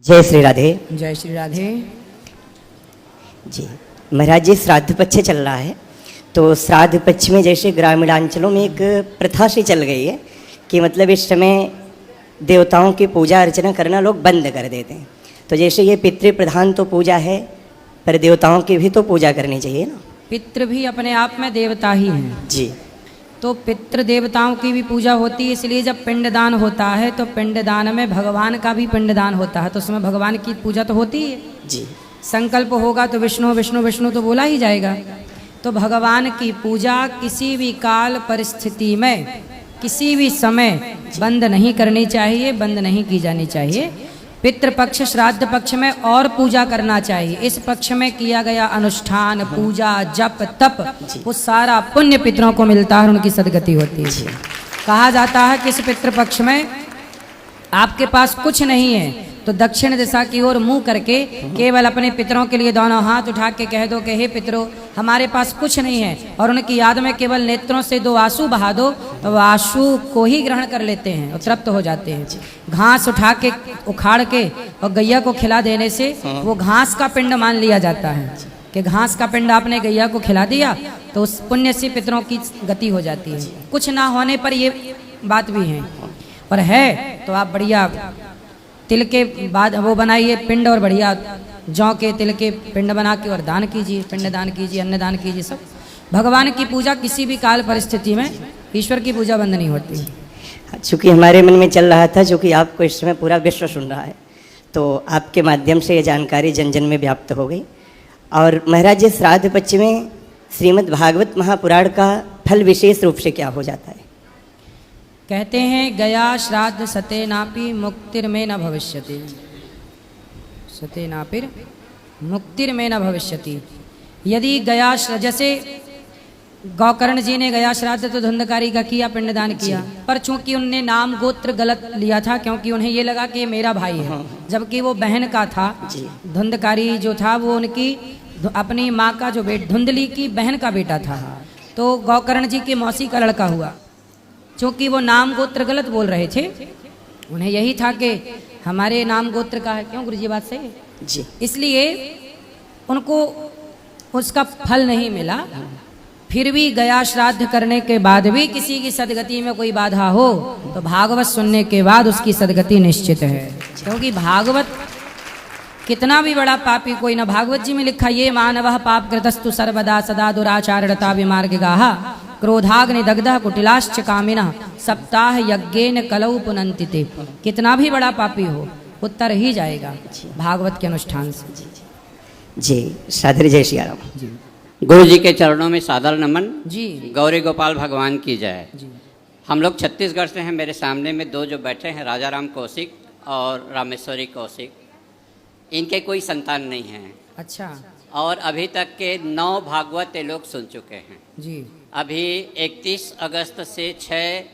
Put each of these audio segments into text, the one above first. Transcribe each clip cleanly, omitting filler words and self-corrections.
जय श्री राधे। जय श्री राधे। जी महाराज जी, श्राद्ध पक्ष चल रहा है, तो श्राद्ध पक्ष में जैसे ग्रामीणांचलों में एक प्रथा सी चल गई है कि मतलब इस समय देवताओं की पूजा अर्चना करना लोग बंद कर देते हैं। तो जैसे ये पितृ प्रधान तो पूजा है, पर देवताओं की भी तो पूजा करनी चाहिए ना। पितृ भी अपने आप में देवता ही हैं। जी, तो पितृ देवताओं की भी पूजा होती है, इसलिए जब पिंडदान होता है तो पिंडदान में भगवान का भी पिंडदान होता है, तो उसमें भगवान की पूजा तो होती है। जी, संकल्प होगा तो विष्णु विष्णु विष्णु तो बोला ही जाएगा। तो भगवान की पूजा किसी भी काल परिस्थिति में किसी भी समय बंद नहीं करनी चाहिए, बंद नहीं की जानी चाहिए। पितृपक्ष श्राद्ध पक्ष में और पूजा करना चाहिए। इस पक्ष में किया गया अनुष्ठान, पूजा, जप, तप, वो सारा पुण्य पितरों को मिलता है, उनकी सदगति होती है। कहा जाता है कि इस पितृपक्ष में आपके पास कुछ नहीं है तो दक्षिण दिशा की ओर मुंह करके केवल अपने पितरों के लिए दोनों हाथ उठा के कह दो कि हे पितरों, हमारे पास कुछ नहीं है, और उनकी याद में केवल नेत्रों से 2 आंसू बहा दो, तो वो आंसू को ही ग्रहण कर लेते हैं और तृप्त हो जाते हैं। घास उठा के उखाड़ के और गैया को खिला देने से वो घास का पिंड मान लिया जाता है कि घास का पिंड आपने गैया को खिला दिया तो उस पुण्य से पितरों की गति हो जाती है। कुछ ना होने पर ये बात भी है, और है तो आप बढ़िया तिल के बाद वो बनाइए पिंड, और बढ़िया जौ के तिल के पिंड बना के और दान कीजिए, पिंड दान कीजिए, अन्न दान कीजिए। सब भगवान की पूजा किसी भी काल परिस्थिति में ईश्वर की पूजा बंद नहीं होती। चूँकि हमारे मन में चल रहा था, चूँकि आपको इस समय पूरा विश्व सुन रहा है, तो आपके माध्यम से ये जानकारी जन जन में व्याप्त हो गई। और महाराज जी, श्राद्ध पक्ष में श्रीमद् भागवत महापुराण का फल विशेष रूप से क्या हो जाता है? कहते हैं गया श्राद्ध सते नापि मुक्तिर में न भविष्यति, सते नापिर मुक्तिर में न भविष्यति। यदि गया जैसे गौकर्ण जी ने गया श्राद्ध तो धुंधकारी का किया, पिंडदान किया, पर चूंकि उनने नाम गोत्र गलत लिया था, क्योंकि उन्हें ये लगा कि ये मेरा भाई है, जबकि वो बहन का था। धुंधकारी जो था वो उनकी अपनी माँ का जो धुंधली की बहन का बेटा था, तो गौकर्ण जी के मौसी का लड़का हुआ। चूंकि वो नाम गोत्र गलत बोल रहे थे, उन्हें यही था कि हमारे नाम गोत्र का है। क्यों गुरु जी, बात सही है जी। इसलिए उनको उसका फल नहीं मिला। फिर भी गया श्राद्ध करने के बाद भी किसी की सदगति में कोई बाधा हो तो भागवत सुनने के बाद उसकी सदगति निश्चित है। क्योंकि भागवत कितना भी बड़ा पापी कोई ना, भागवत जी में लिखा ये मानवः पाप कृतस्तु सर्वदा सदा दुराचारणता विमार्गगाः क्रोधाग्नि दग्धः कुटिलाश्च कामिनः सप्ताह यज्ञेन कलौ पुनन्तिते। कितना भी बड़ा पापी हो उत्तर ही जाएगा भागवत के अनुष्ठान से। जी, सादर जय श्री राम। गुरु जी के चरणों में सादर नमन। जी, गौरी गोपाल भगवान की जय। जी। हम लोग छत्तीसगढ़ से हैं। मेरे सामने में 2 जो बैठे हैं, राजा राम कौशिक और रामेश्वरी कौशिक, इनके कोई संतान नहीं है। अच्छा। और अभी तक के 9 भागवत ये लोग सुन चुके हैं। जी। अभी 31 अगस्त से 6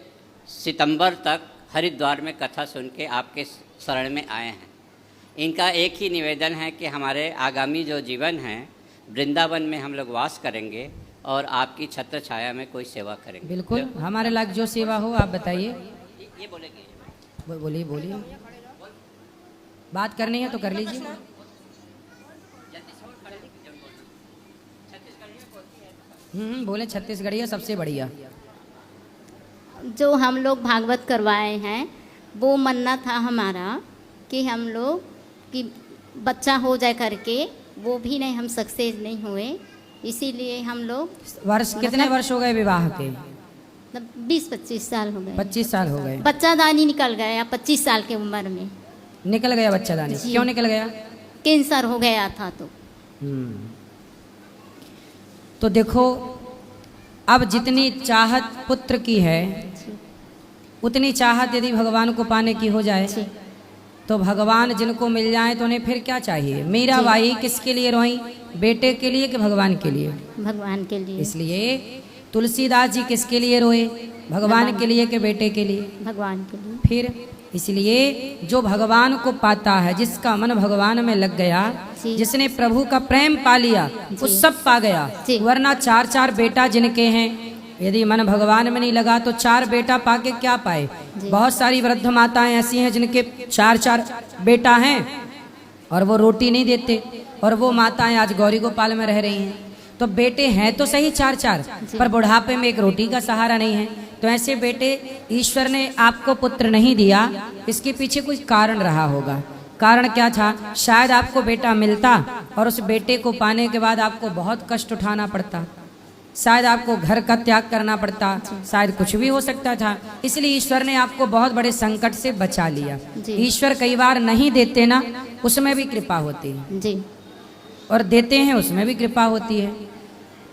सितंबर तक हरिद्वार में कथा सुन के आपके शरण में आए हैं। इनका एक ही निवेदन है कि हमारे आगामी जो जीवन है वृंदावन में हम लोग वास करेंगे और आपकी छत्र छाया में कोई सेवा करेंगे। बिल्कुल, हमारे लायक जो सेवा हो आप बताइए। ये बोलेंगे, बोलिए बोलिए, बात करनी है तो कर लीजिए। बोले छत्तीसगढ़िया सबसे बढ़िया। जो हम लोग भागवत करवाए हैं वो मन्ना था हमारा कि हम लोग कि बच्चा हो जाए करके, वो भी नहीं, हम सक्सेस नहीं हुए, इसीलिए हम लोग वर्ष कितने वर्ष हो गए विवाह के? 20-25 साल हो गए। 25 साल हो गए। बच्चा दानी निकल गया 25 साल की उम्र में। निकल गया बच्चा दानी? क्यों निकल गया? कैंसर हो गया था। तो देखो, अब जितनी चाहत पुत्र की है उतनी चाहत यदि भगवान को पाने की हो जाए तो भगवान जिनको मिल जाए तो उन्हें फिर क्या चाहिए। मीरा बाई किसके लिए रोई? बेटे के लिए कि भगवान के लिए? भगवान के लिए। इसलिए तुलसीदास जी किसके लिए रोए? भगवान के लिए कि बेटे के लिए? भगवान के लिए। फिर इसलिए जो भगवान को पाता है, जिसका मन भगवान में लग गया, जिसने प्रभु का प्रेम पा लिया, वो सब पा गया। वरना 4 बेटा जिनके हैं, यदि मन भगवान में नहीं लगा तो 4 बेटा पाके क्या पाए। बहुत सारी वृद्ध माताएं ऐसी हैं जिनके 4 बेटा हैं और वो रोटी नहीं देते, और वो माताएं आज गौरी गोपाल में रह रही हैं। तो बेटे हैं तो सही चार चार, पर बुढ़ापे में एक रोटी का सहारा नहीं है। तो ऐसे बेटे ईश्वर ने आपको पुत्र नहीं दिया, इसके पीछे कोई कारण रहा होगा। कारण क्या था? शायद आपको बेटा मिलता और उस बेटे को पाने के बाद आपको बहुत कष्ट उठाना पड़ता, शायद आपको घर का त्याग करना पड़ता, शायद कुछ भी हो सकता था। इसलिए ईश्वर ने आपको बहुत बड़े संकट से बचा लिया। ईश्वर कई बार नहीं देते ना, उसमें भी कृपा होती है जी। और देते हैं उसमें भी कृपा होती है।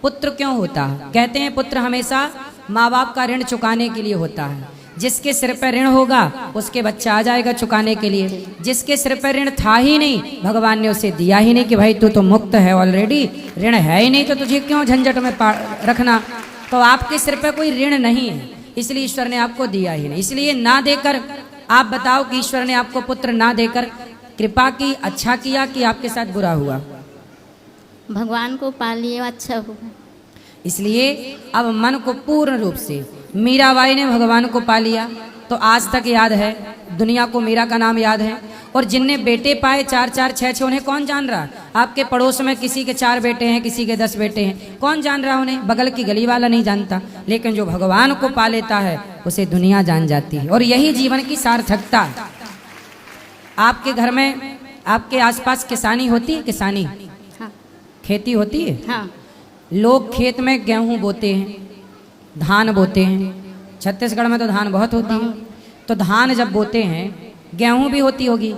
पुत्र क्यों होता है? कहते हैं पुत्र हमेशा माँ बाप का ऋण चुकाने के लिए होता है। जिसके सिर पर ऋण होगा उसके बच्चा आ जाएगा चुकाने के लिए। जिसके सिर पर ऋण था ही नहीं, भगवान ने उसे दिया ही नहीं कि भाई तू तो मुक्त है ऑलरेडी, ऋण है ही नहीं तो तुझे क्यों झंझट में रखना। तो आपके सिर पर कोई ऋण नहीं है, इसलिए ईश्वर ने आपको दिया ही नहीं। इसलिए ना देकर आप बताओ कि ईश्वर ने आपको पुत्र ना देकर कृपा की, अच्छा किया कि आपके साथ बुरा हुआ? भगवान को पा लिए अच्छा हुआ। इसलिए अब मन को पूर्ण रूप से, मीराबाई ने भगवान को पा लिया तो आज तक याद है, दुनिया को मीरा का नाम याद है। और जिनने बेटे पाए 4 4 6 6, उन्हें कौन जान रहा? आपके पड़ोस में किसी के 4 बेटे हैं, किसी के 10 बेटे हैं, कौन जान रहा उन्हें? बगल की गली वाला नहीं जानता। लेकिन जो भगवान को पा लेता है उसे दुनिया जान जाती है। और यही जीवन की सार्थकता। आपके घर में, आपके आसपास किसानी होती है? किसानी, हाँ खेती होती है? हाँ। लोग खेत में गेहूं बोते हैं, धान बोते हैं। छत्तीसगढ़ में तो धान बहुत होती है। तो धान जब बोते हैं, गेहूं भी होती होगी,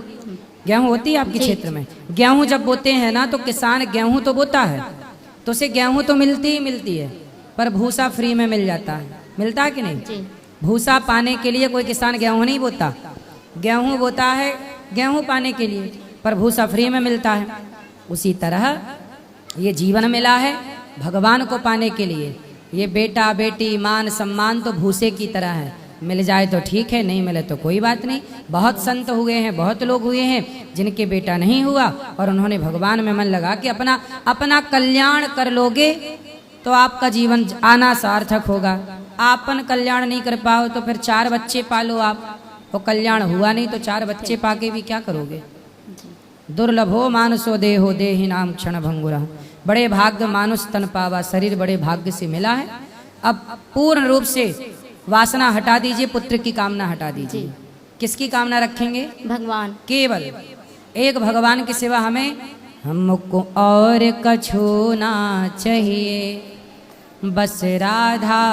गेहूं होती है आपके क्षेत्र में? गेहूं जब बोते हैं ना, तो किसान गेहूं तो बोता है, तो उसे गेहूं तो मिलती ही मिलती है, पर भूसा फ्री में मिल जाता है। मिलता है कि नहीं? भूसा पाने के लिए कोई किसान गेहूं नहीं बोता, गेहूं बोता है गेहूं पाने के लिए, पर भूसा फ्री में मिलता है। उसी तरह ये जीवन मिला है भगवान को पाने के लिए। ये बेटा बेटी मान सम्मान तो भूसे की तरह है, मिल जाए तो ठीक है, नहीं मिले तो कोई बात नहीं। बहुत संत हुए हैं, बहुत लोग हुए हैं जिनके बेटा नहीं हुआ और उन्होंने भगवान में मन लगा कि अपना कल्याण कर लोगे तो आपका जीवन आना सार्थक होगा। आपन कल्याण नहीं कर पाओ तो फिर 4 बच्चे पालो आप, वो कल्याण हुआ नहीं तो 4 बच्चे पाके भी क्या करोगे? दुर्लभो मानसो देहो देहि नाम क्षण भंगुरा। बड़े भाग्य मानुष तन पावा, शरीर बड़े भाग्य से मिला है। अब पूर्ण रूप से वासना हटा दीजिए, पुत्र की कामना हटा दीजिए। किसकी कामना रखेंगे? भगवान। केवल एक भगवान की सेवा। हमें हमको और कछु ना चाहिए, बस राधा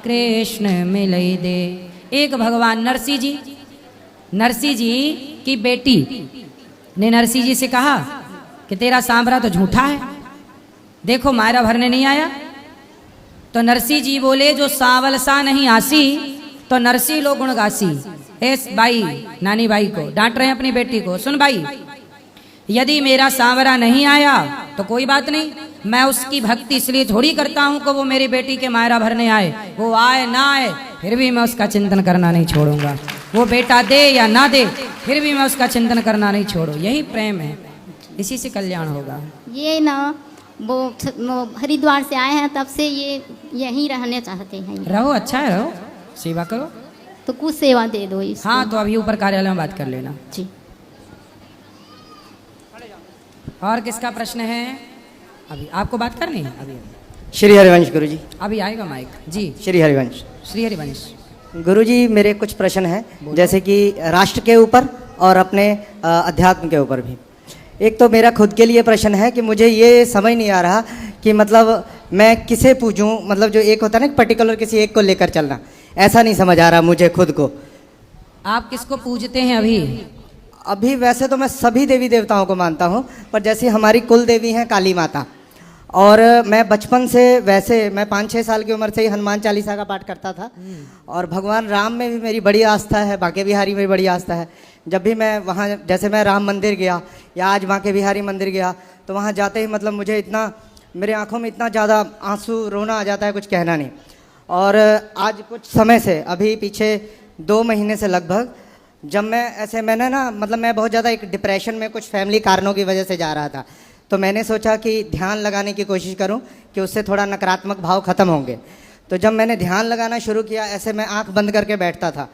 कृष्ण मिलई दे। एक भगवान। नरसिंह जी की बेटी ने नरसिंह जी से कहा कि तेरा सांवरा तो झूठा है, देखो मायरा भरने नहीं आया। तो नरसिंह जी बोले जो सावल सा नहीं आसी तो नरसिंह लो गुण गासी। एस बाई, नानी बाई को डांट रहे हैं अपनी बेटी को, सुन बाई, यदि मेरा सांवरा नहीं आया तो कोई बात नहीं, मैं उसकी भक्ति इसलिए थोड़ी करता हूं कि वो मेरी बेटी के मायरा भरने आए। वो आए ना आए फिर भी मैं उसका चिंतन करना नहीं छोड़ूंगा। वो बेटा दे या ना दे फिर भी मैं उसका चिंतन करना नहीं छोड़ू। यही प्रेम है, इसी से कल्याण होगा। ये ना वो हरिद्वार से आए हैं तब से ये यहीं रहने चाहते हैं। रहो, अच्छा है, रहो, सेवा करो। तो कुछ सेवा दे दो इसको। हाँ, तो अभी ऊपर कार्यालय में बात कर लेना जी। और किसका प्रश्न है? अभी आपको बात करनी है? अभी श्री हरिवंश गुरु जी। अभी आएगा माइक जी। श्री हरिवंश। श्री हरिवंश। गुरु जी, मेरे कुछ प्रश्न हैं, जैसे कि राष्ट्र के ऊपर और अपने अध्यात्म के ऊपर भी। एक तो मेरा खुद के लिए प्रश्न है कि मुझे ये समझ नहीं आ रहा कि मतलब मैं किसे पूजूं, मतलब जो एक होता है ना पर्टिकुलर किसी एक को लेकर चलना, ऐसा नहीं समझ आ रहा मुझे खुद को। आप किसको पूजते हैं अभी? अभी वैसे तो मैं सभी देवी देवताओं को मानता हूँ, पर जैसे हमारी कुल देवी हैं काली माता, और मैं बचपन से, वैसे मैं 5-6 साल की उम्र से ही हनुमान चालीसा का पाठ करता था। और भगवान राम में भी मेरी बड़ी आस्था है, बांके बिहारी में भी बड़ी आस्था है। जब भी मैं वहाँ, जैसे मैं राम मंदिर गया या आज बांके बिहारी मंदिर गया, तो वहाँ जाते ही मतलब मुझे इतना, मेरे आँखों में इतना ज़्यादा आंसू, रोना आ जाता है, कुछ कहना नहीं। और आज कुछ समय से, अभी पीछे 2 महीने से लगभग, जब मैंने ना मतलब मैं बहुत ज़्यादा एक डिप्रेशन में कुछ फैमिली कारणों की वजह से जा रहा था, तो मैंने सोचा कि ध्यान लगाने की कोशिश करूं कि उससे थोड़ा नकारात्मक भाव ख़त्म होंगे। तो जब मैंने ध्यान लगाना शुरू किया, ऐसे मैं आंख बंद करके बैठता था,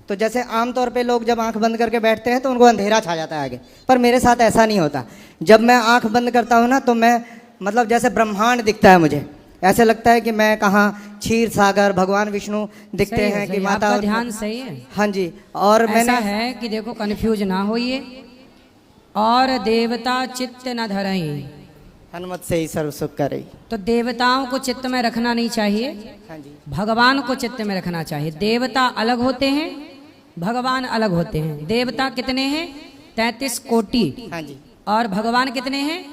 तो जैसे आमतौर पे लोग जब आंख बंद करके बैठते हैं तो उनको अंधेरा छा जाता है आगे, पर मेरे साथ ऐसा नहीं होता। जब मैं आंख बंद करता हूँ ना तो मैं मतलब जैसे ब्रह्मांड दिखता है मुझे, ऐसे लगता है कि मैं कहाँ क्षीर सागर, भगवान विष्णु दिखते सही है, हैं सही कि है, माता आपका ध्यान सही है। हाँ जी। और ऐसा मैंने है कि देखो कन्फ्यूज ना होइए, और देवता चित्त न धरई, हनुमत से ही सर्व सुख करे। तो देवताओं को चित्त में रखना नहीं चाहिए, हाँ जी। भगवान को चित्त में रखना चाहिए। देवता अलग होते हैं, भगवान अलग होते हैं। देवता कितने हैं? 33 कोटि। हाँ जी। और भगवान कितने हैं?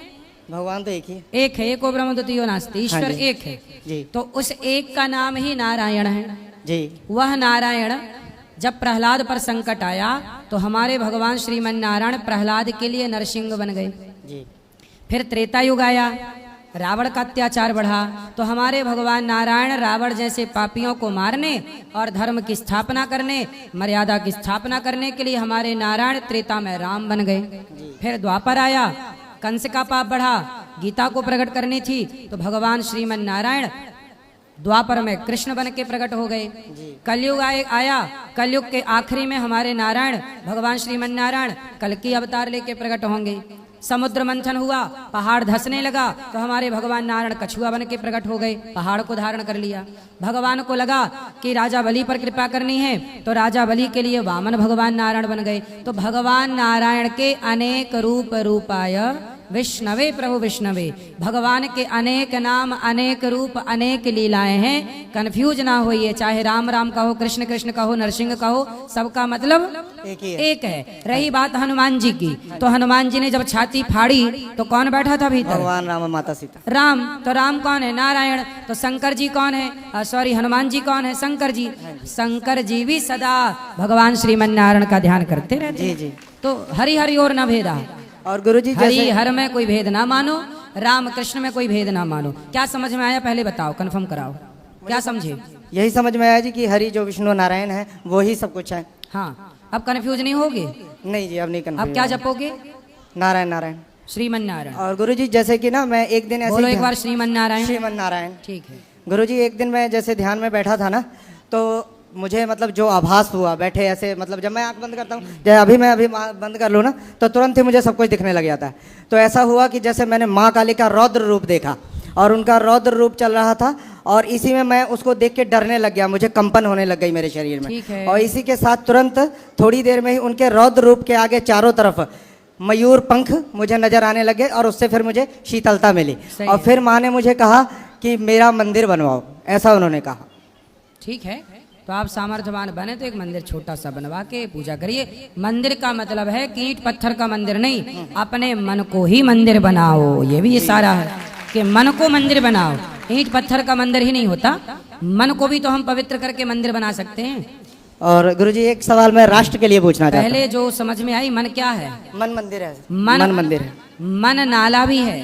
भगवान तो एक ही है। एक है, एको ब्रह्म द्वितीयो नास्ति, ईश्वर हाँ जी। एक है। जी तो उस एक का नाम ही नारायण है। जी। वह नारायण, जब प्रहलाद पर संकट आया तो हमारे भगवान श्रीमन नारायण प्रहलाद के लिए नरसिंह बन गए। जी। फिर त्रेता युग आया, रावण का अत्याचार बढ़ा, तो हमारे भगवान नारायण रावण जैसे पापियों को मारने और धर्म की स्थापना करने, मर्यादा की स्थापना करने के लिए हमारे नारायण त्रेता में राम बन गए। फिर द्वापर आया, कंस का पाप बढ़ा, गीता को प्रकट करनी थी, तो भगवान श्रीमन नारायण द्वापर में कृष्ण बन के प्रकट हो गए। कलयुग आया, कलयुग के आखिरी में हमारे नारायण भगवान श्रीमन नारायण कल्कि अवतार लेके प्रकट होंगे। समुद्र मंथन हुआ, पहाड़ धंसने लगा, तो हमारे भगवान नारायण कछुआ बन के प्रकट हो गए, पहाड़ को धारण कर लिया। भगवान को लगा कि राजा बलि पर कृपा करनी है, तो राजा बलि के लिए वामन भगवान नारायण बन गए। तो भगवान नारायण के अनेक रूप रूपाय विष्णवे प्रभु विष्णवे, भगवान के अनेक नाम, अनेक रूप, अनेक लीलाएं हैं। कंफ्यूज ना होइए, चाहे राम राम कहो, कृष्ण कृष्ण कहो, नरसिंह कहो, सबका मतलब एक ही है। एक है। रही बात हनुमान जी की, तो हनुमान जी ने जब छाती फाड़ी तो कौन बैठा था भीतर? भगवान राम और माता सीता। राम। तो राम कौन है? नारायण। तो शंकर जी कौन है? सॉरी, हनुमान जी कौन है? शंकर जी। शंकर जी भी सदा भगवान श्रीमन नारायण का ध्यान करते रहते जी हैं। जी। तो हरि हरि और न भेदा, और गुरुजी हरि जैसे हर में कोई भेद ना मानो, राम कृष्ण में कोई भेद ना मानो। क्या समझ में आया? पहले बताओ, कंफर्म कराओ, क्या समझे? यही समझ में आया जी कि हरि जो विष्णु नारायण है वो ही सब कुछ है। हाँ, अब कंफ्यूज नहीं होगे? नहीं जी, अब नहीं करना। अब क्या जपोगे? नारायण नारायण। श्रीमन नारायण। और गुरुजी जैसे कि ना मैं एक दिन ऐसे बोलो ही एक बार श्रीमन नारायण। श्रीमन नारायण। ठीक है। गुरुजी एक दिन मैं जैसे ध्यान में बैठा था ना, तो मुझे मतलब जो आभास हुआ बैठे ऐसे, मतलब जब मैं आंख बंद करता हूँ, जैसे अभी मैं बंद कर लूँ ना तो तुरंत ही मुझे सब कुछ दिखने लग जाता है। तो ऐसा हुआ कि जैसे मैंने माँ काली का रौद्र रूप देखा, और उनका रौद्र रूप चल रहा था, और इसी में मैं उसको देख के डरने लग गया, मुझे कंपन होने लग गई मेरे शरीर ठीक में। है। और इसी के साथ तुरंत थोड़ी देर में ही उनके रौद्र रूप के आगे चारों तरफ मयूर पंख मुझे नजर आने लगे, और उससे फिर मुझे शीतलता मिली। सही और है। फिर माँ ने मुझे कहा कि मेरा मंदिर बनवाओ, ऐसा उन्होंने कहा। ठीक है, तो आप सामर्थ्यवान बने तो एक मंदिर छोटा सा बनवा के पूजा करिए। मंदिर का मतलब है कि ईंट पत्थर का मंदिर नहीं, अपने मन को ही मंदिर बनाओ। ये भी इशारा है कि मन को मंदिर बनाओ। ईंट पत्थर का मंदिर ही नहीं होता, मन को भी तो हम पवित्र करके मंदिर बना सकते हैं। और गुरुजी एक सवाल मैं राष्ट्र के लिए पूछना चाहता पहले जो समझ में आई, मन क्या है? हूं। मन मंदिर है। मन मंदिर है। मन नाला भी है।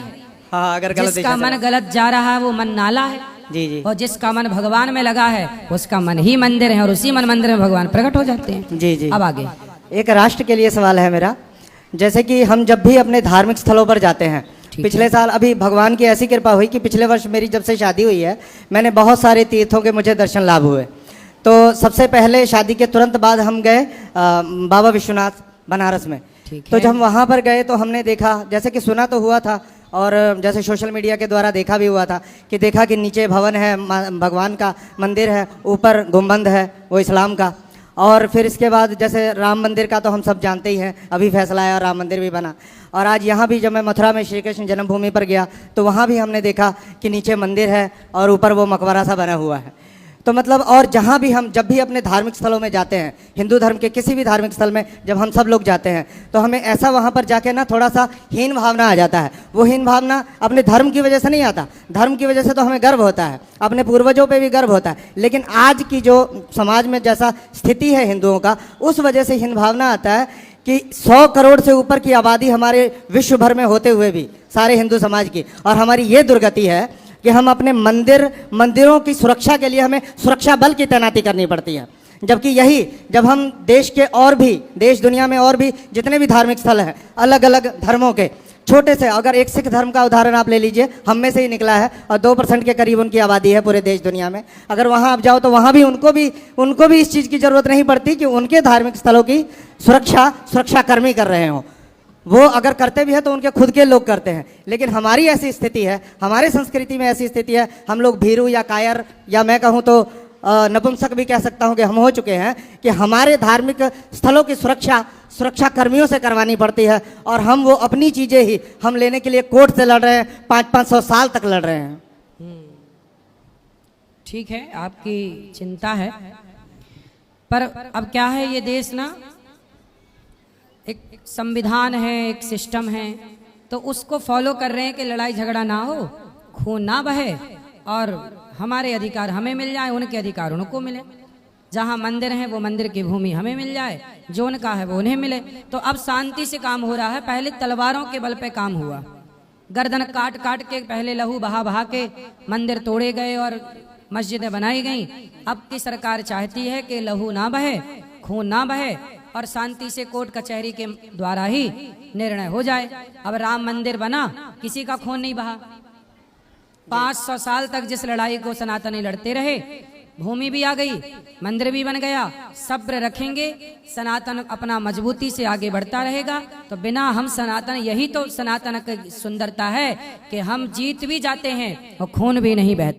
हाँ, अगर गलत जिसका दिशा मन गलत जा रहा है वो मन नाला है, जी जी और जिसका मन भगवान में लगा है उसका मन ही मंदिर है, और उसी मन मंदिर में भगवान प्रकट हो जाते हैं। जी जी। अब आगे। एक राष्ट्र के लिए सवाल है मेरा, जैसे कि हम जब भी अपने धार्मिक स्थलों पर जाते हैं, ठीक पिछले है। साल अभी भगवान की ऐसी कृपा हुई कि पिछले वर्ष मेरी जब से शादी हुई है, मैंने बहुत सारे तीर्थों के मुझे दर्शन लाभ हुए। तो सबसे पहले शादी के तुरंत बाद हम गए बाबा विश्वनाथ बनारस में। ठीक तो है। जब हम वहाँ पर गए तो हमने देखा, जैसे कि सुना तो हुआ था, और जैसे सोशल मीडिया के द्वारा देखा भी हुआ था, कि देखा कि नीचे भवन है, भगवान का मंदिर है, ऊपर गुंबद है वो इस्लाम का। और फिर इसके बाद जैसे राम मंदिर का तो हम सब जानते ही हैं, अभी फैसला आया, राम मंदिर भी बना। और आज यहाँ भी जब मैं मथुरा में श्री कृष्ण जन्मभूमि पर गया तो वहाँ भी हमने देखा कि नीचे मंदिर है और ऊपर वो मकबरा सा बना हुआ है। तो मतलब, और जहाँ भी हम जब भी अपने धार्मिक स्थलों में जाते हैं, हिंदू धर्म के किसी भी धार्मिक स्थल में जब हम सब लोग जाते हैं, तो हमें ऐसा वहाँ पर जाके ना थोड़ा सा हीन भावना आ जाता है। वो हीन भावना अपने धर्म की वजह से नहीं आता, धर्म की वजह से तो हमें गर्व होता है, अपने पूर्वजों पे भी गर्व होता है, लेकिन आज की जो समाज में जैसा स्थिति है हिंदुओं का, उस वजह से हीन भावना आता है कि 100 करोड़ से ऊपर की आबादी हमारे विश्व भर में होते हुए भी, सारे हिंदू समाज की, और हमारी ये दुर्गति है कि हम अपने मंदिरों की सुरक्षा के लिए हमें सुरक्षा बल की तैनाती करनी पड़ती है। जबकि यही जब हम देश के और भी, देश दुनिया में और भी जितने भी धार्मिक स्थल हैं अलग अलग धर्मों के, छोटे से, अगर एक सिख धर्म का उदाहरण आप ले लीजिए, हम में से ही निकला है और 2% के करीब उनकी आबादी है पूरे देश दुनिया में। अगर वहाँ आप जाओ तो वहाँ भी उनको भी इस चीज़ की ज़रूरत नहीं पड़ती कि उनके धार्मिक स्थलों की सुरक्षाकर्मी कर रहे हों। वो अगर करते भी है तो उनके खुद के लोग करते हैं। लेकिन हमारी ऐसी स्थिति है, हमारे संस्कृति में ऐसी स्थिति है, हम लोग भीरू या कायर या मैं कहूँ तो नपुंसक भी कह सकता हूँ कि हम हो चुके हैं कि हमारे धार्मिक स्थलों की सुरक्षा कर्मियों से करवानी पड़ती है, और हम वो अपनी चीज़ें ही हम लेने के लिए कोर्ट से लड़ रहे हैं, 500-500 साल तक लड़ रहे हैं। ठीक है, आपकी चिंता है, पर अब क्या है, ये देश ना एक संविधान है, एक सिस्टम है, तो उसको फॉलो कर रहे हैं कि लड़ाई झगड़ा ना हो, खून ना बहे, और हमारे अधिकार हमें मिल जाए, उनके अधिकार उनको मिले। जहाँ मंदिर है वो मंदिर की भूमि हमें मिल जाए, जो उनका है वो उन्हें मिले। तो अब शांति से काम हो रहा है। पहले तलवारों के बल पे काम हुआ, गर्दन काट काट के, पहले लहू बहा बहा के मंदिर तोड़े गए और मस्जिदें बनाई गई। अब की सरकार चाहती है कि लहू ना बहे, खून ना बहे, और शांति से कोर्ट कचहरी के द्वारा ही निर्णय हो जाए। अब राम मंदिर बना, किसी का खून नहीं बहा। 500 साल तक जिस लड़ाई को सनातनी लड़ते रहे, भूमि भी आ गई, मंदिर भी बन गया। सब्र रखेंगे, सनातन अपना मजबूती से आगे बढ़ता रहेगा। तो बिना हम सनातन, यही तो सनातन की सुंदरता है कि हम जीत भी जाते हैं और खून भी नहीं बहता।